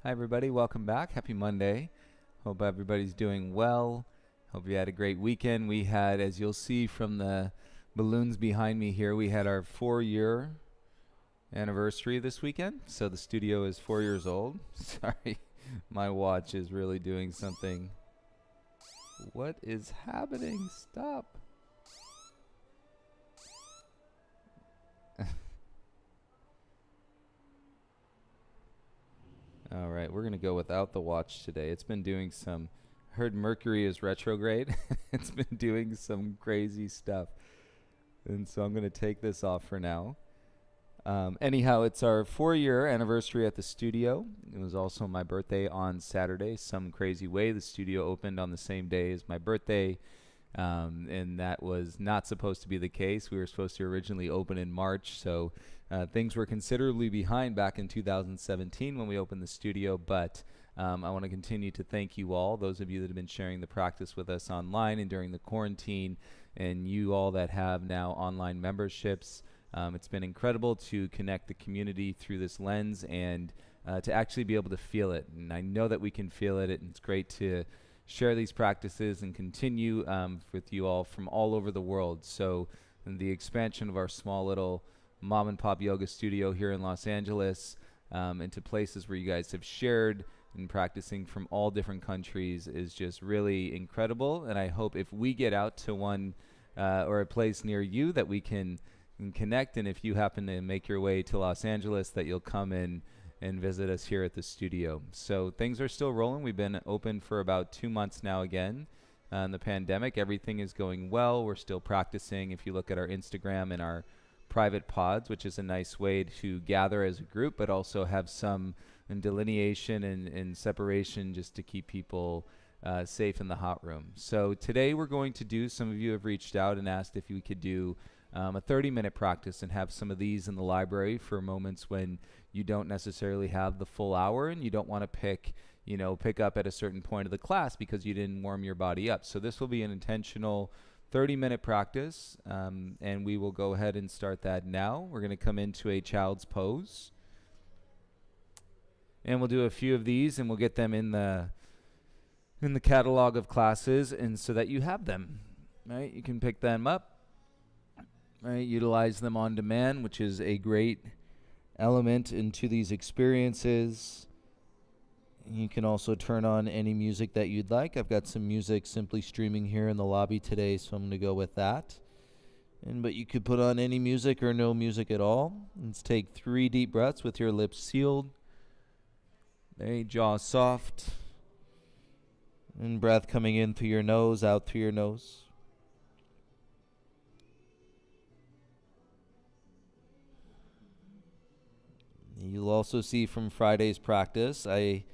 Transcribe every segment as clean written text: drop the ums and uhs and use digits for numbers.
Hi, everybody. Welcome back. Happy Monday. Hope everybody's doing well. Hope you had a great weekend. We had, as you'll see from the balloons behind me here, we had our 4-year anniversary this weekend. So the studio is 4 years old. Sorry, my watch is really doing something. What is happening? Stop. All right, we're going to go without the watch today. It's been doing some, heard Mercury is retrograde. It's been doing some crazy stuff. And so I'm going to take this off for now. Anyhow, it's our 4-year anniversary at the studio. It was also my birthday on Saturday. Some crazy way, the studio opened on the same day as my birthday. And that was not supposed to be the case. We were supposed to originally open in March, so things were considerably behind back in 2017 when we opened the studio, but I want to continue to thank you all, those of you that have been sharing the practice with us online and during the quarantine, and you all that have now online memberships. It's been incredible to connect the community through this lens and to actually be able to feel it. And I know that we can feel it, and it's great to share these practices and continue with you all from all over the world. So the expansion of our small little mom and pop yoga studio here in Los Angeles into places where you guys have shared and practicing from all different countries is just really incredible. And I hope if we get out to one or a place near you that we can connect, and if you happen to make your way to Los Angeles, that you'll come in and visit us here at the studio. So things are still rolling. We've been open for about 2 months now again. In the pandemic, everything is going well. We're still practicing. If you look at our Instagram and our private pods, which is a nice way to gather as a group, but also have some delineation and separation just to keep people safe in the hot room. So today we're going to do, some of you have reached out and asked if we could do a 30-minute practice and have some of these in the library for moments when you don't necessarily have the full hour and you don't want to pick up at a certain point of the class because you didn't warm your body up. So this will be an intentional 30-minute practice, and we will go ahead and start that now. We're going to come into a child's pose, and we'll do a few of these, and we'll get them in the catalog of classes, and so that you have them, right? You can pick them up. Right, utilize them on demand, which is a great element into these experiences. You can also turn on any music that you'd like. I've got some music simply streaming here in the lobby today, so I'm going to go with that. But you could put on any music or no music at all. Let's take 3 deep breaths with your lips sealed. There, jaw soft. And breath coming in through your nose, out through your nose. You'll also see from Friday's practice, I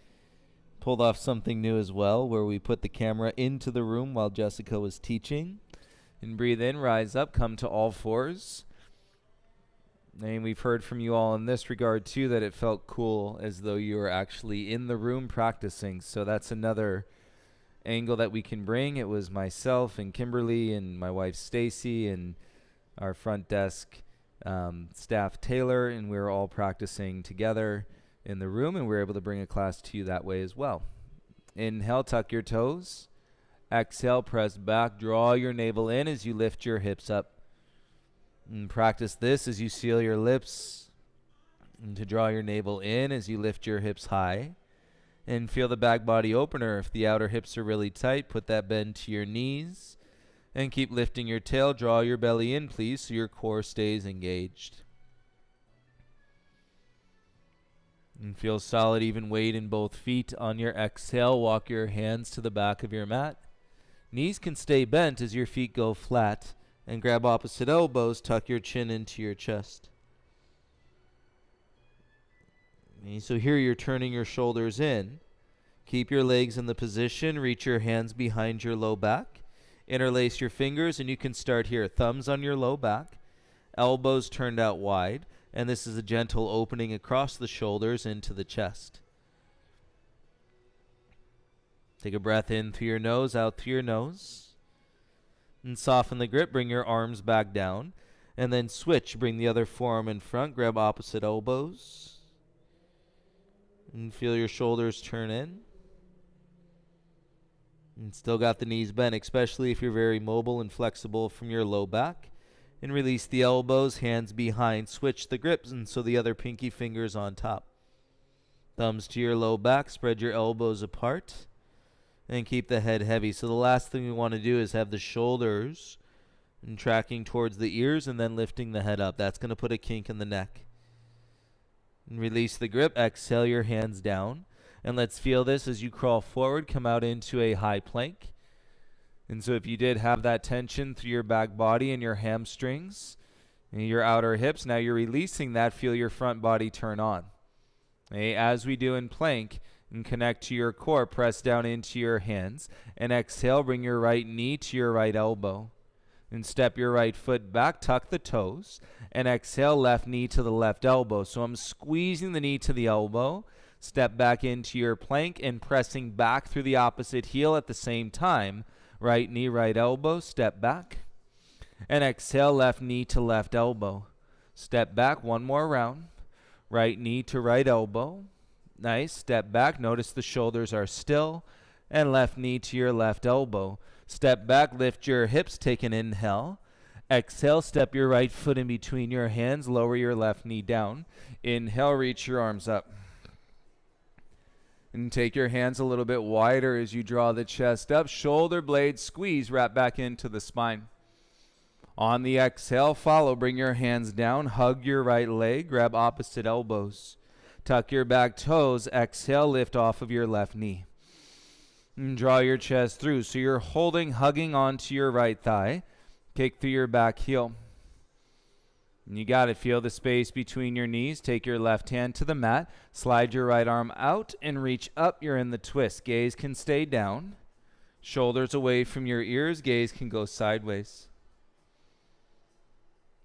pulled off something new as well, where we put the camera into the room while Jessica was teaching. And breathe in, rise up, come to all fours. And we've heard from you all in this regard too, that it felt cool as though you were actually in the room practicing. So that's another angle that we can bring. It was myself and Kimberly and my wife Stacy and our front desk staff Taylor, and we were all practicing together in the room, and we were able to bring a class to you that way as well. Inhale, tuck your toes. Exhale, press back, draw your navel in as you lift your hips up. And practice this as you seal your lips, and to draw your navel in as you lift your hips high. And feel the back body opener. If the outer hips are really tight, put that bend to your knees. And keep lifting your tail. Draw your belly in, please, so your core stays engaged. And feel solid, even weight in both feet. On your exhale, walk your hands to the back of your mat. Knees can stay bent as your feet go flat. And grab opposite elbows. Tuck your chin into your chest. And so here you're turning your shoulders in. Keep your legs in the position. Reach your hands behind your low back. Interlace your fingers, and you can start here. Thumbs on your low back, elbows turned out wide, and this is a gentle opening across the shoulders into the chest. Take a breath in through your nose, out through your nose. And soften the grip, bring your arms back down, and then switch. Bring the other forearm in front, grab opposite elbows. And feel your shoulders turn in. And still got the knees bent, especially if you're very mobile and flexible from your low back. And release the elbows, hands behind. Switch the grips, and so the other pinky finger's on top. Thumbs to your low back. Spread your elbows apart. And keep the head heavy. So the last thing we want to do is have the shoulders and tracking towards the ears and then lifting the head up. That's going to put a kink in the neck. And release the grip. Exhale your hands down. And let's feel this as you crawl forward, come out into a high plank. And so if you did have that tension through your back body and your hamstrings and your outer hips, now you're releasing that. Feel your front body turn on. Okay, as we do in plank, and connect to your core, press down into your hands. And exhale, bring your right knee to your right elbow. And step your right foot back, tuck the toes. And exhale, left knee to the left elbow. So I'm squeezing the knee to the elbow. Step back into your plank and pressing back through the opposite heel at the same time. Right knee, right elbow, step back. And exhale, left knee to left elbow. Step back, one more round. Right knee to right elbow. Nice, step back, notice the shoulders are still. And left knee to your left elbow. Step back, lift your hips, take an inhale. Exhale, step your right foot in between your hands, lower your left knee down. Inhale, reach your arms up. And take your hands a little bit wider as you draw the chest up. Shoulder blades squeeze, wrap back into the spine. On the exhale, follow. Bring your hands down. Hug your right leg. Grab opposite elbows. Tuck your back toes. Exhale, lift off of your left knee. And draw your chest through. So you're holding, hugging onto your right thigh. Kick through your back heel. And you got it. Feel the space between your knees. Take your left hand to the mat. Slide your right arm out and reach up. You're in the twist. Gaze can stay down. Shoulders away from your ears. Gaze can go sideways.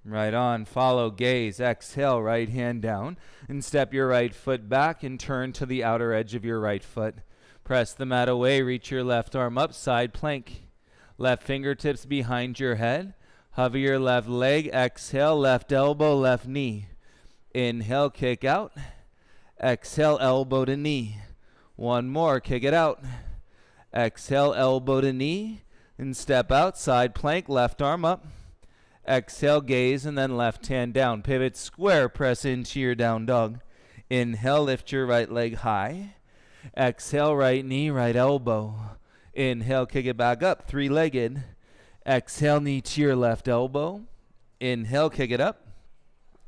Right on. Follow. Gaze. Exhale. Right hand down. And step your right foot back and turn to the outer edge of your right foot. Press the mat away. Reach your left arm up. Side plank. Left fingertips behind your head. Hover your left leg. Exhale, left elbow, left knee. Inhale, kick out. Exhale, elbow to knee. One more, kick it out. Exhale, elbow to knee. And step out, side plank, left arm up. Exhale, gaze, and then left hand down. Pivot square, press into your down dog. Inhale, lift your right leg high. Exhale, right knee, right elbow. Inhale, kick it back up, three-legged. Exhale, knee to your left elbow. Inhale, kick it up.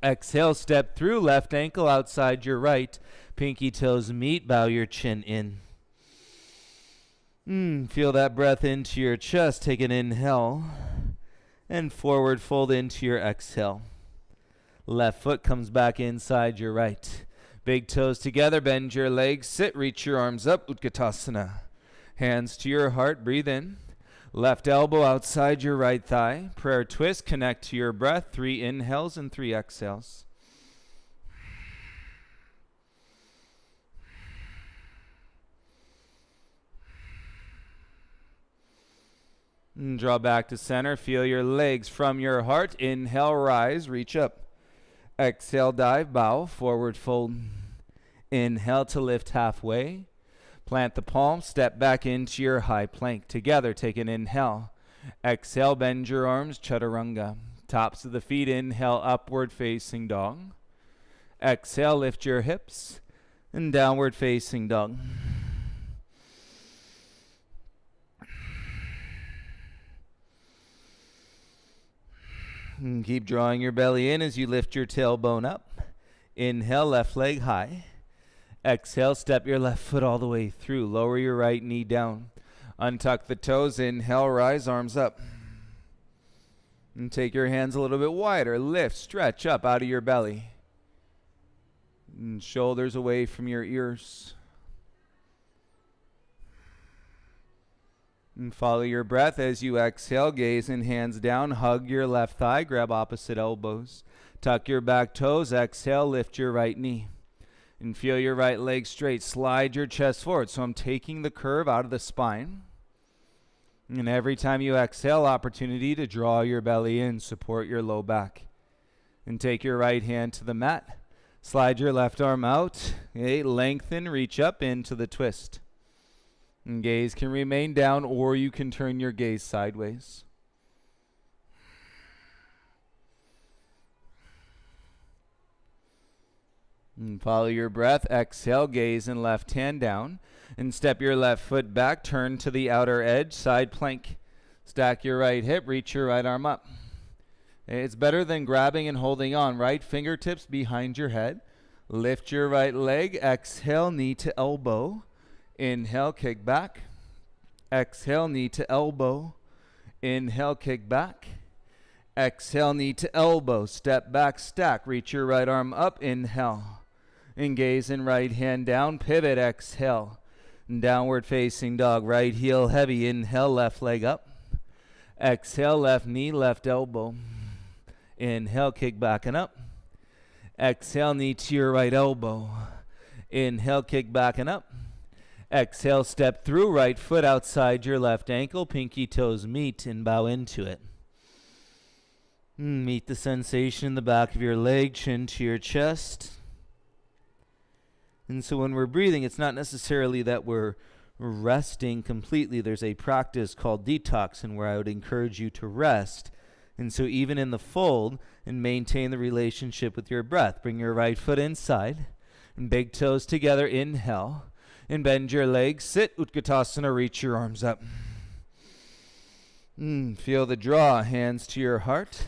Exhale, step through, left ankle outside your right. Pinky toes meet, bow your chin in. Feel that breath into your chest. Take an inhale. And forward fold into your exhale. Left foot comes back inside your right. Big toes together, bend your legs, sit, reach your arms up, Utkatasana. Hands to your heart, breathe in. Left elbow outside your right thigh. Prayer twist, connect to your breath. 3 inhales and 3 exhales. And draw back to center. Feel your legs from your heart. Inhale, rise, reach up. Exhale, dive, bow, forward fold. Inhale to lift halfway. Plant the palm, step back into your high plank. Together, take an inhale. Exhale, bend your arms, chaturanga. Tops of the feet, inhale, upward facing dog. Exhale, lift your hips, and downward facing dog. And keep drawing your belly in as you lift your tailbone up. Inhale, left leg high. Exhale, step your left foot all the way through. Lower your right knee down. Untuck the toes. Inhale, rise, arms up. And take your hands a little bit wider. Lift, stretch up out of your belly. And shoulders away from your ears. And follow your breath as you exhale. Gaze and hands down. Hug your left thigh. Grab opposite elbows. Tuck your back toes. Exhale, lift your right knee. And feel your right leg straight. Slide your chest forward. So I'm taking the curve out of the spine. And every time you exhale, opportunity to draw your belly in, support your low back. And take your right hand to the mat. Slide your left arm out. Okay, lengthen, reach up into the twist. And gaze can remain down, or you can turn your gaze sideways. And follow your breath. Exhale, gaze and left hand down. And step your left foot back. Turn to the outer edge, side plank. Stack your right hip, reach your right arm up. It's better than grabbing and holding on. Right fingertips behind your head. Lift your right leg. Exhale, knee to elbow. Inhale, kick back. Exhale, knee to elbow. Inhale, kick back. Exhale, knee to elbow. Step back, stack. Reach your right arm up. Inhale. And gaze and right hand down. Pivot, exhale. Downward facing dog. Right heel heavy. Inhale, left leg up. Exhale, left knee, left elbow. Inhale, kick back and up. Exhale, knee to your right elbow. Inhale, kick back and up. Exhale, step through, right foot outside your left ankle. Pinky toes meet and bow into it. Meet the sensation in the back of your leg, chin to your chest. And so when we're breathing, it's not necessarily that we're resting completely. There's a practice called detoxing where I would encourage you to rest. And so even in the fold, and maintain the relationship with your breath. Bring your right foot inside, and big toes together, inhale. And bend your legs, sit, Utkatasana, reach your arms up. Feel the draw, hands to your heart.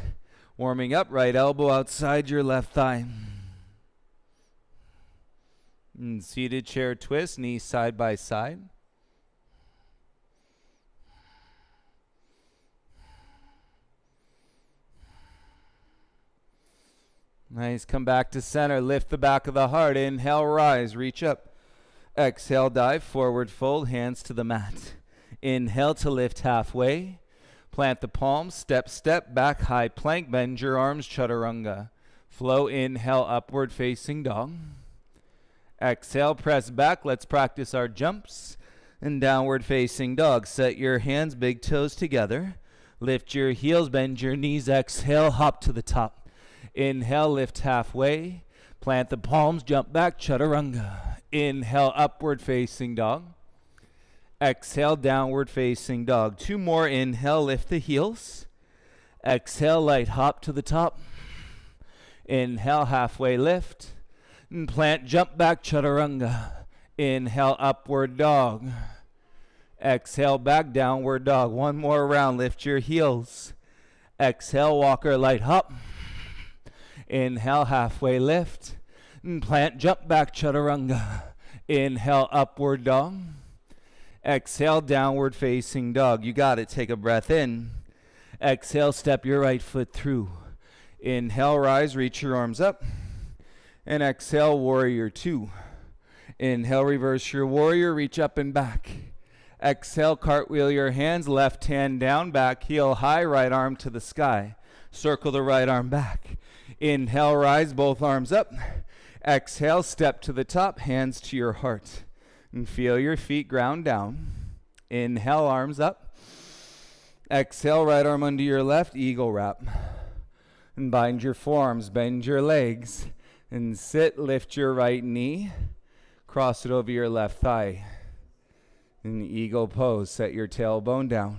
Warming up, right elbow outside your left thigh. Seated chair twist, knees side by side. Nice, come back to center, lift the back of the heart, inhale, rise, reach up. Exhale, dive, forward fold, hands to the mat. Inhale to lift halfway. Plant the palms, step, step, back, high plank, bend your arms, chaturanga. Flow, inhale, upward facing dog. Exhale, press back, let's practice our jumps. And downward facing dog, set your hands, big toes together. Lift your heels, bend your knees, exhale, hop to the top. Inhale, lift halfway. Plant the palms, jump back, chaturanga. Inhale, upward facing dog. Exhale, downward facing dog. Two more. Inhale, lift the heels. Exhale, light hop to the top. Inhale, halfway lift. And plant, jump back, chaturanga. Inhale, upward dog. Exhale, back, downward dog. One more round. Lift your heels. Exhale, walker, light hop. Inhale, halfway lift. And plant, jump back, chaturanga. Inhale, upward dog. Exhale, downward facing dog. You got it. Take a breath in. Exhale, step your right foot through. Inhale, rise, reach your arms up. And exhale, warrior two. Inhale, reverse your warrior, reach up and back. Exhale, cartwheel your hands, left hand down, back heel high, right arm to the sky. Circle the right arm back. Inhale, rise, both arms up. Exhale, step to the top, hands to your heart. And feel your feet ground down. Inhale, arms up. Exhale, right arm under your left, eagle wrap. And bind your forearms, bend your legs. And sit, lift your right knee. Cross it over your left thigh. In eagle pose, set your tailbone down.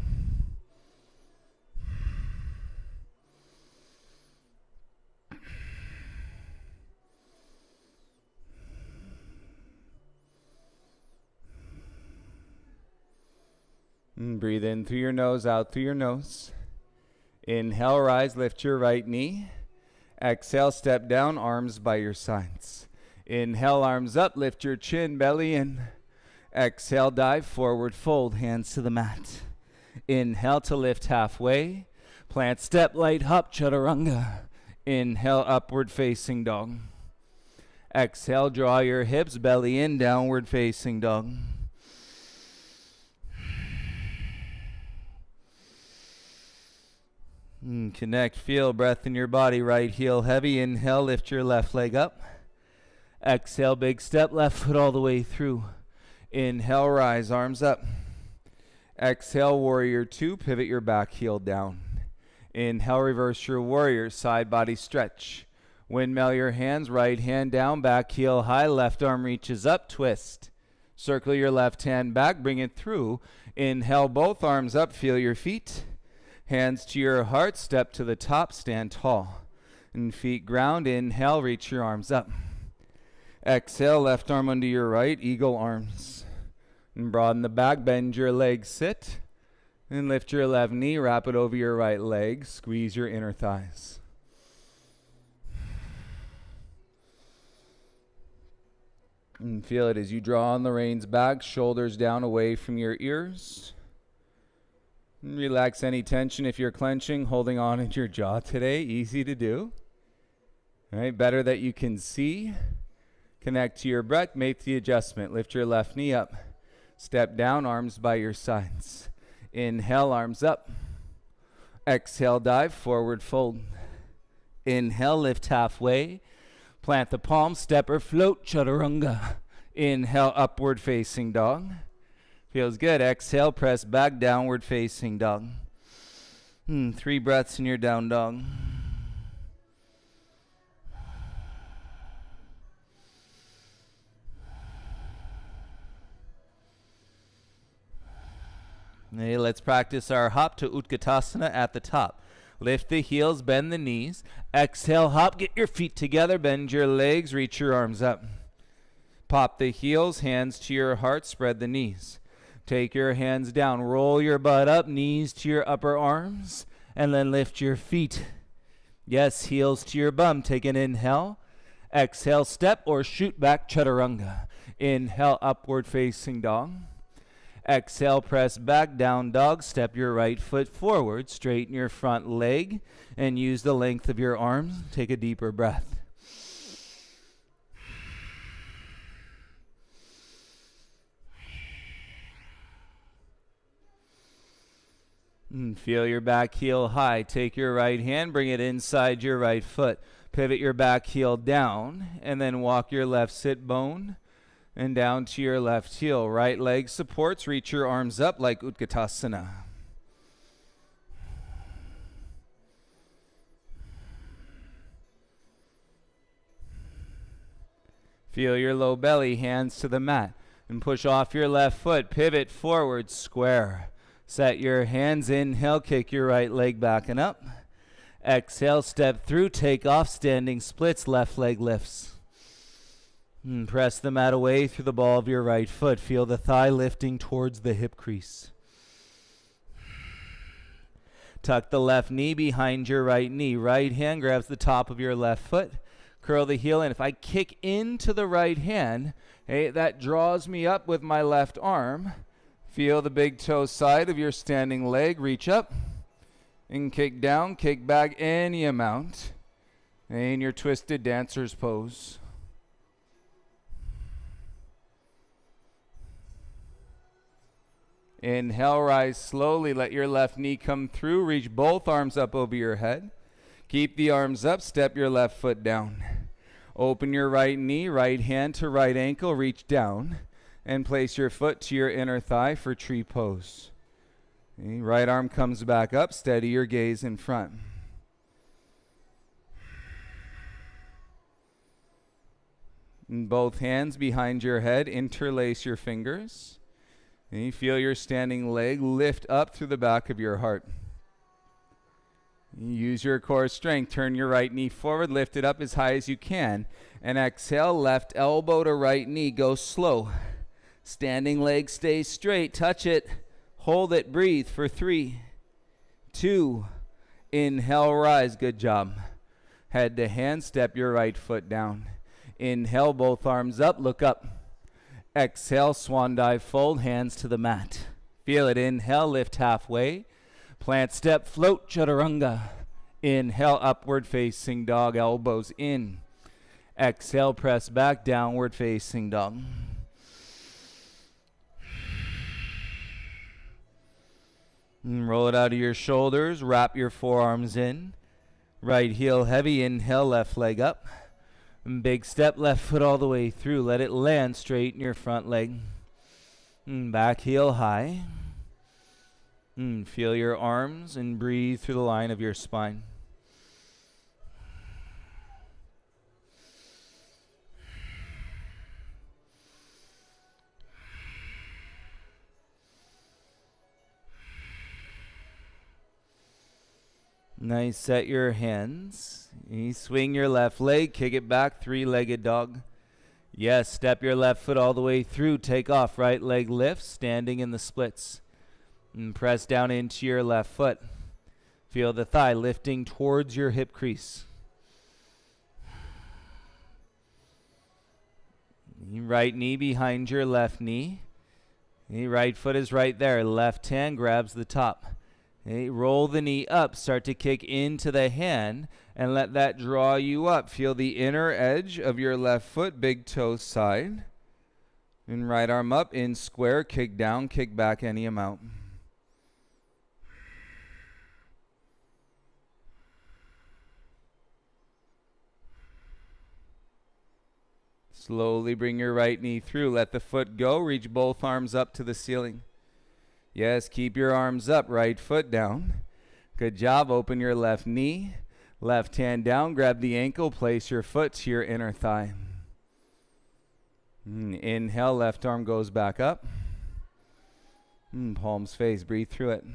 And breathe in through your nose, out through your nose. Inhale, rise, lift your right knee. Exhale, step down, arms by your sides. Inhale, arms up, lift your chin, belly in. Exhale, dive, forward fold, hands to the mat. Inhale to lift halfway. Plant, step, light hop, chaturanga. Inhale, upward facing dog. Exhale, draw your hips, belly in, downward facing dog. Connect, feel breath in your body, right heel heavy. Inhale, lift your left leg up. Exhale, big step, left foot all the way through. Inhale, rise, arms up. Exhale, warrior two, pivot your back heel down. Inhale, reverse your warrior, side body stretch. Windmill your hands, right hand down, back heel high, left arm reaches up, twist. Circle your left hand back, bring it through. Inhale, both arms up, feel your feet. Hands to your heart, step to the top, stand tall. And feet ground, inhale, reach your arms up. Exhale, left arm under your right, eagle arms. And broaden the back, bend your legs, sit. And lift your left knee, wrap it over your right leg, squeeze your inner thighs. And feel it as you draw on the reins back, shoulders down away from your ears. And relax any tension if you're clenching, holding on in your jaw today. Easy to do. All right, better that you can see. Connect to your breath, make the adjustment. Lift your left knee up. Step down, arms by your sides. Inhale, arms up. Exhale, dive, forward fold. Inhale, lift halfway. Plant the palm, step or float, chaturanga. Inhale, upward facing dog. Feels good. Exhale, press back, downward facing dog. 3 breaths in your down dog. Okay, let's practice our hop to Utkatasana at the top. Lift the heels, bend the knees. Exhale, hop, get your feet together, bend your legs, reach your arms up. Pop the heels, hands to your heart, spread the knees. Take your hands down, roll your butt up, knees to your upper arms, and then lift your feet. Yes, heels to your bum. Take an inhale. Exhale, step or shoot back, chaturanga. Inhale, upward facing dog. Exhale, press back, down dog. Step your right foot forward, straighten your front leg, and use the length of your arms. Take a deeper breath. And feel your back heel high. Take your right hand, bring it inside your right foot. Pivot your back heel down, and then walk your left sit bone and down to your left heel. Right leg supports, reach your arms up like Utkatasana. Feel your low belly, hands to the mat, and push off your left foot. Pivot forward, square. Set your hands, inhale, kick your right leg back and up. Exhale, step through, take off, standing splits, left leg lifts. And press the mat away through the ball of your right foot. Feel the thigh lifting towards the hip crease. Tuck the left knee behind your right knee. Right hand grabs the top of your left foot. Curl the heel, and if I kick into the right hand, hey, that draws me up with my left arm. Feel the big toe side of your standing leg. Reach up and kick down, kick back any amount. In your twisted dancer's pose. Inhale, rise slowly. Let your left knee come through. Reach both arms up over your head. Keep the arms up. Step your left foot down. Open your right knee, right hand to right ankle. Reach down and place your foot to your inner thigh for tree pose. Okay, right arm comes back up. Steady your gaze in front. And both hands behind your head. Interlace your fingers. And you feel your standing leg lift up through the back of your heart. You use your core strength. Turn your right knee forward. Lift it up as high as you can. And exhale, left elbow to right knee. Go slow. Standing leg stays straight. Touch it. Hold it. Breathe for 3, 2. Inhale, rise. Good job. Head to hand. Step your right foot down. Inhale, both arms up. Look up. Exhale, swan dive fold, hands to the mat. Feel it. Inhale, lift halfway. Plant step, float, chaturanga. Inhale, upward facing dog, elbows in. Exhale, press back, downward facing dog. And roll it out of your shoulders, wrap your forearms in. Right heel heavy, inhale, left leg up. And big step, left foot all the way through. Let it land straight in your front leg. And back heel high. And feel your arms and breathe through the line of your spine. Nice, set your hands. You swing your left leg, kick it back, three-legged dog. Yes, step your left foot all the way through, take off, right leg lifts, standing in the splits. And press down into your left foot. Feel the thigh lifting towards your hip crease. Right knee behind your left knee. Right foot is right there. Left hand grabs the top. Roll the knee up. Start to kick into the hand and let that draw you up. Feel the inner edge of your left foot, big toe side. And right arm up in square. Kick down, kick back any amount. Slowly bring your right knee through. Let the foot go. Reach both arms up to the ceiling. Yes, keep your arms up. Right foot down. Good job. Open your left knee. Left hand down. Grab the ankle. Place your foot to your inner thigh. Inhale. Left arm goes back up. Palms face. Breathe through it.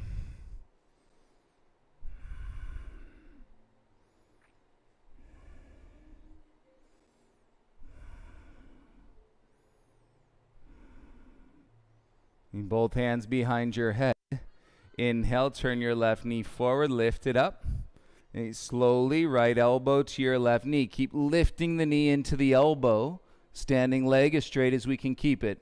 Both hands behind your head. Inhale, turn your left knee forward, lift it up. Slowly, right elbow to your left knee. Keep lifting the knee into the elbow. Standing leg as straight as we can keep it.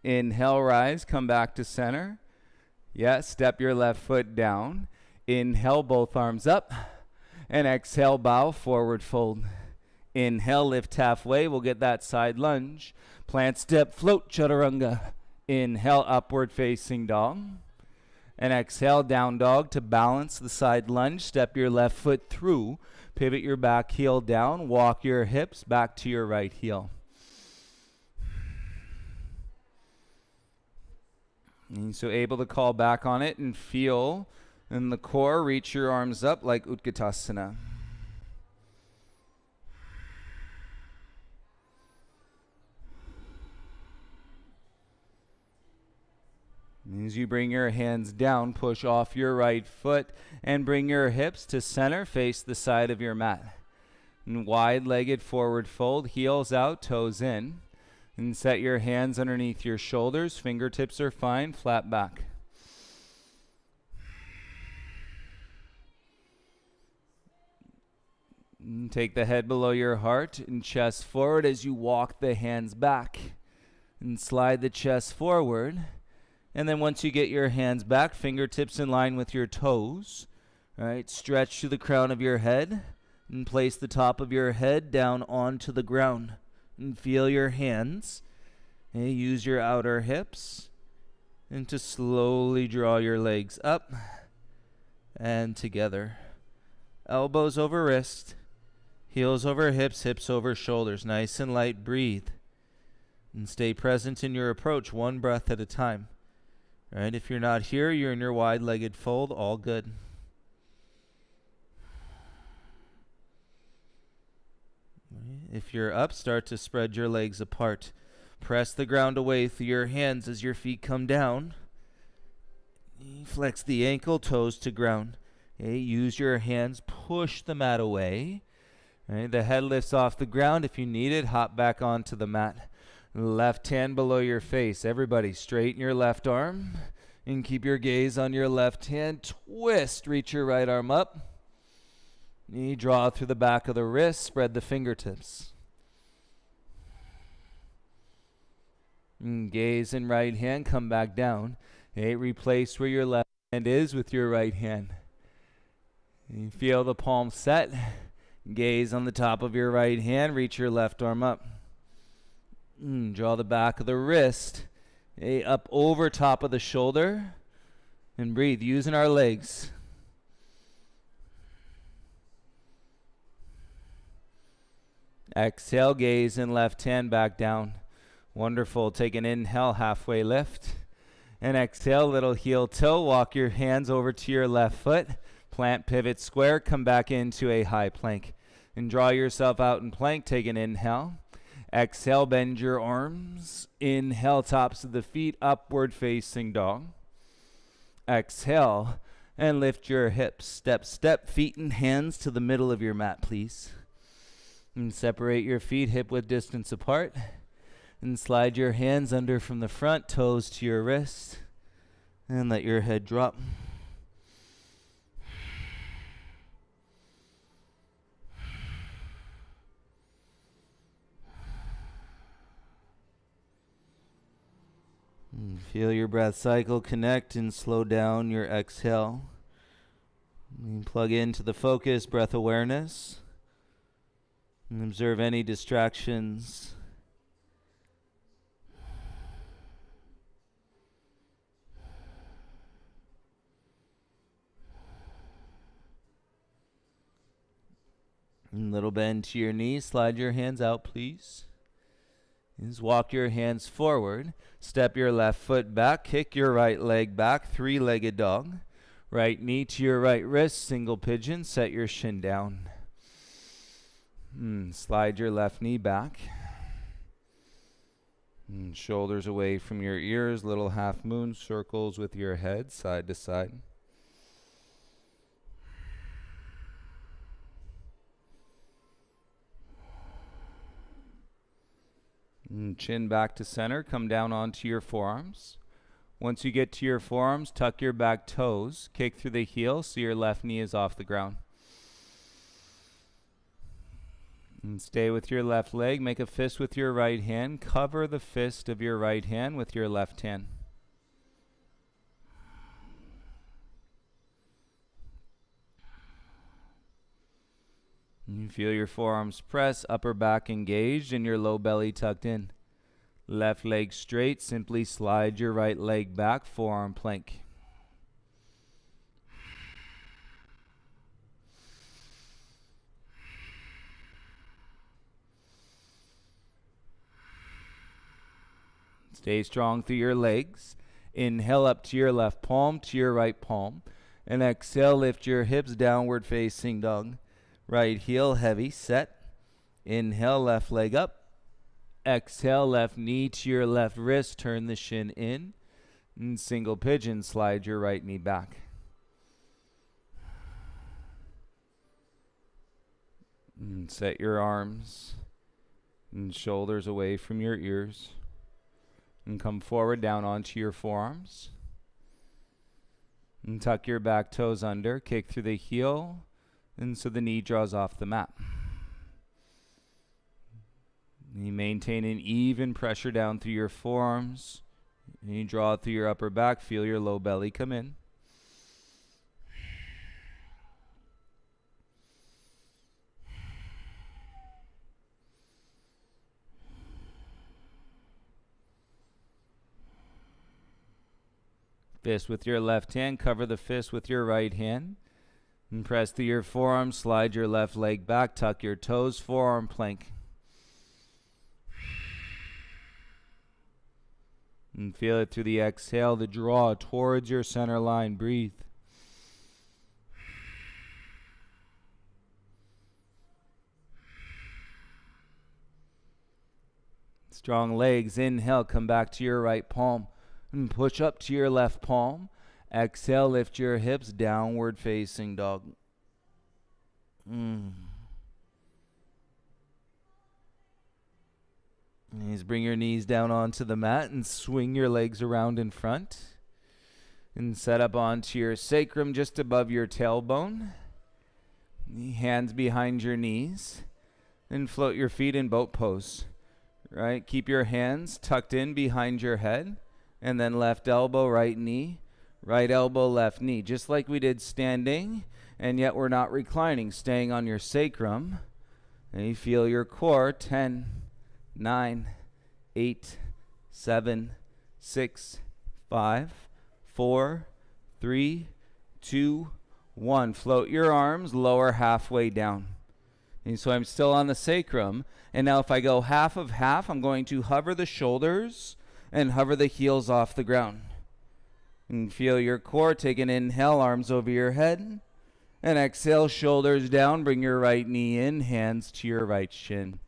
Inhale, rise, come back to center. Yes, step your left foot down. Inhale, both arms up. And exhale, bow, forward fold. Inhale, lift halfway. We'll get that side lunge. Plant, step, float, chaturanga. Inhale, upward facing dog. And exhale, down dog to balance the side lunge. Step your left foot through. Pivot your back heel down. Walk your hips back to your right heel. And so able to call back on it and feel in the core. Reach your arms up like Utkatasana. As you bring your hands down, push off your right foot and bring your hips to center, face the side of your mat. And wide-legged forward fold, heels out, toes in. And set your hands underneath your shoulders, fingertips are fine, flat back. And take the head below your heart and chest forward as you walk the hands back. And slide the chest forward. And then once you get your hands back, fingertips in line with your toes. All right, stretch to the crown of your head and place the top of your head down onto the ground. And feel your hands. And use your outer hips. And to slowly draw your legs up and together. Elbows over wrist. Heels over hips, hips over shoulders. Nice and light, breathe. And stay present in your approach, one breath at a time. All right, if you're not here, you're in your wide-legged fold, all good. If you're up, start to spread your legs apart. Press the ground away through your hands as your feet come down. Flex the ankle, toes to ground. Okay, use your hands, push the mat away. Right, the head lifts off the ground. If you need it, hop back onto the mat. Left hand below your face. Everybody, straighten your left arm and keep your gaze on your left hand. Twist, reach your right arm up. Knee draw through the back of the wrist. Spread the fingertips. And gaze in right hand, come back down. Okay, replace where your left hand is with your right hand. You feel the palm set. Gaze on the top of your right hand. Reach your left arm up. Draw the back of the wrist up over top of the shoulder and breathe using our legs. Exhale, gaze in left hand back down. Wonderful. Take an inhale, halfway lift. And exhale, little heel toe. Walk your hands over to your left foot. Plant, pivot, square. Come back into a high plank. And draw yourself out in plank. Take an inhale. Exhale, bend your arms. Inhale, tops of the feet, upward facing dog. Exhale, and lift your hips. Step, step, feet and hands to the middle of your mat, please. And separate your feet hip width distance apart. And slide your hands under from the front, toes to your wrist. And let your head drop. Feel your breath cycle, connect and slow down your exhale. And plug into the focus, breath awareness. And observe any distractions. And little bend to your knees, slide your hands out, please. Is walk your hands forward, step your left foot back, kick your right leg back, three-legged dog. Right knee to your right wrist, single pigeon, set your shin down. Slide your left knee back. Shoulders away from your ears, little half moon circles with your head, side to side. Chin back to center, come down onto your forearms. Once you get to your forearms, tuck your back toes, kick through the heel so your left knee is off the ground. And stay with your left leg, make a fist with your right hand, cover the fist of your right hand with your left hand. You feel your forearms press, upper back engaged, and your low belly tucked in. Left leg straight, simply slide your right leg back, forearm plank. Stay strong through your legs. Inhale up to your left palm, to your right palm. And exhale, lift your hips, downward facing dog. Right heel heavy, set. Inhale, left leg up. Exhale, left knee to your left wrist, turn the shin in. And single pigeon, slide your right knee back. And set your arms and shoulders away from your ears. And come forward down onto your forearms. And tuck your back toes under, kick through the heel. And so the knee draws off the mat. You maintain an even pressure down through your forearms. And you draw through your upper back. Feel your low belly come in. Fist with your left hand. Cover the fist with your right hand. And press through your forearm, slide your left leg back, tuck your toes, forearm plank. And feel it through the exhale, the draw towards your center line. Breathe. Strong legs. Inhale, come back to your right palm. And push up to your left palm. Exhale, lift your hips, downward facing dog. Please bring your knees down onto the mat and swing your legs around in front. And set up onto your sacrum just above your tailbone. Hands behind your knees. And float your feet in boat pose. Right? Keep your hands tucked in behind your head. And then left elbow, right knee. Right elbow, left knee, just like we did standing, and yet we're not reclining, staying on your sacrum. And you feel your core, 10, 9, 8, 7, 6, 5, 4, 3, 2, 1. Float your arms, lower halfway down. And so I'm still on the sacrum, and now if I go half of half, I'm going to hover the shoulders and hover the heels off the ground. And feel your core. Take an inhale, arms over your head. And exhale, shoulders down. Bring your right knee in, hands to your right shin.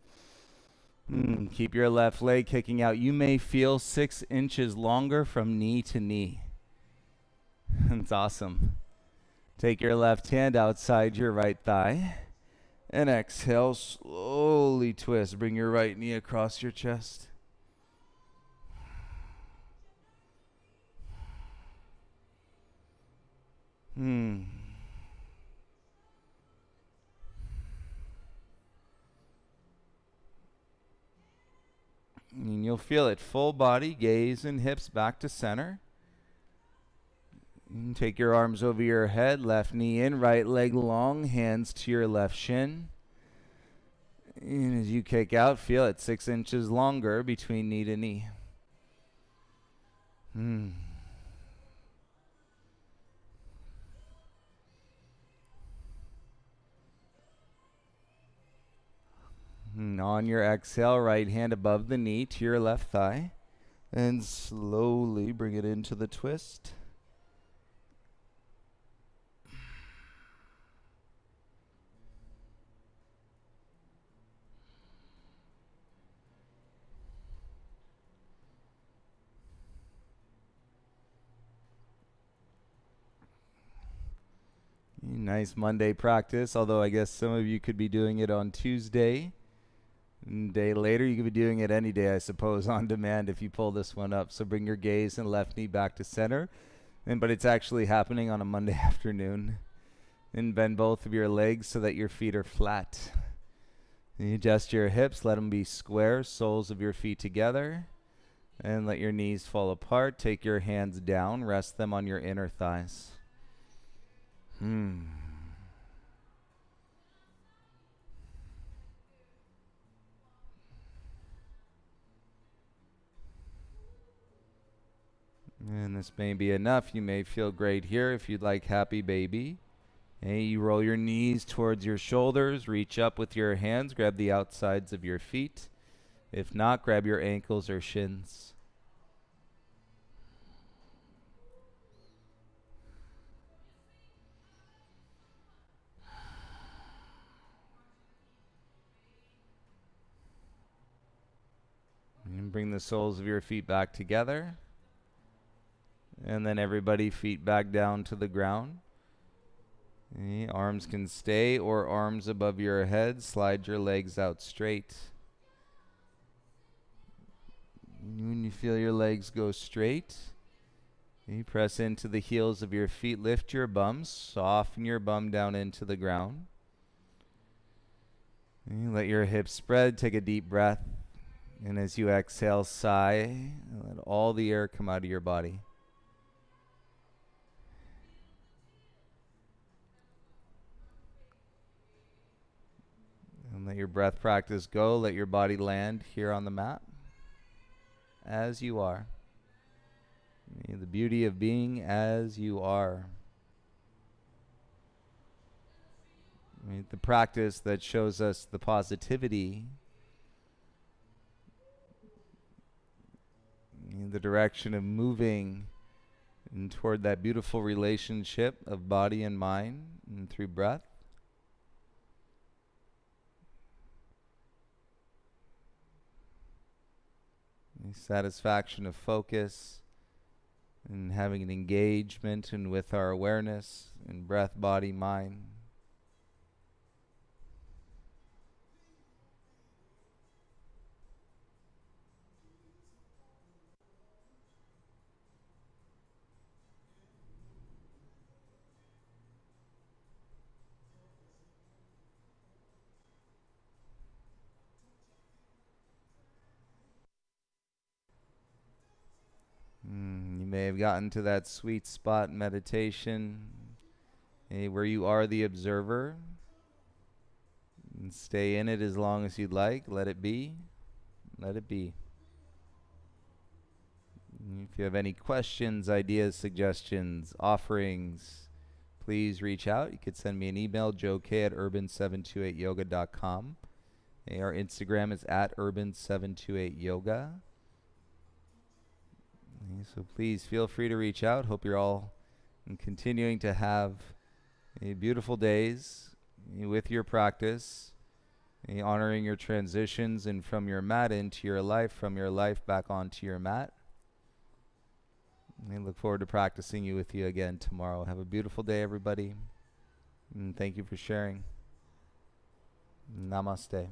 Keep your left leg kicking out. You may feel 6 inches longer from knee to knee. That's awesome. Take your left hand outside your right thigh. And exhale, slowly twist. Bring your right knee across your chest. And you'll feel it. Full body, gaze and hips back to center. And take your arms over your head, left knee in, right leg long, hands to your left shin. And as you kick out, feel it 6 inches longer between knee to knee. And on your exhale, right hand above the knee to your left thigh. And slowly bring it into the twist. Nice Monday practice, although I guess some of you could be doing it on Tuesday. And a day later, you could be doing it any day, I suppose, on demand if you pull this one up. So bring your gaze and left knee back to center. But it's actually happening on a Monday afternoon. And bend both of your legs so that your feet are flat. And you adjust your hips, let them be square, soles of your feet together. And let your knees fall apart. Take your hands down, rest them on your inner thighs. And this may be enough. You may feel great here if you'd like happy baby. Hey, you roll your knees towards your shoulders, reach up with your hands, grab the outsides of your feet. If not, grab your ankles or shins. And bring the soles of your feet back together. And then everybody, feet back down to the ground. Okay, arms can stay or arms above your head. Slide your legs out straight. When you feel your legs go straight, you press into the heels of your feet. Lift your bums. Soften your bum down into the ground. And you let your hips spread. Take a deep breath. And as you exhale, sigh. Let all the air come out of your body. And let your breath practice go. Let your body land here on the mat as you are. The beauty of being as you are. The practice that shows us the positivity, in the direction of moving and toward that beautiful relationship of body and mind and through breath. The satisfaction of focus and having an engagement and with our awareness in breath, body, mind. You may have gotten to that sweet spot in meditation, where you are the observer. And stay in it as long as you'd like. Let it be. Let it be. If you have any questions, ideas, suggestions, offerings, please reach out. You could send me an email, joek@urban728yoga.com. Our Instagram is @urban728yoga. So please feel free to reach out. Hope you're all continuing to have beautiful days with your practice. Honoring your transitions and from your mat into your life, from your life back onto your mat. I look forward to practicing you with you again tomorrow. Have a beautiful day, everybody. And thank you for sharing. Namaste.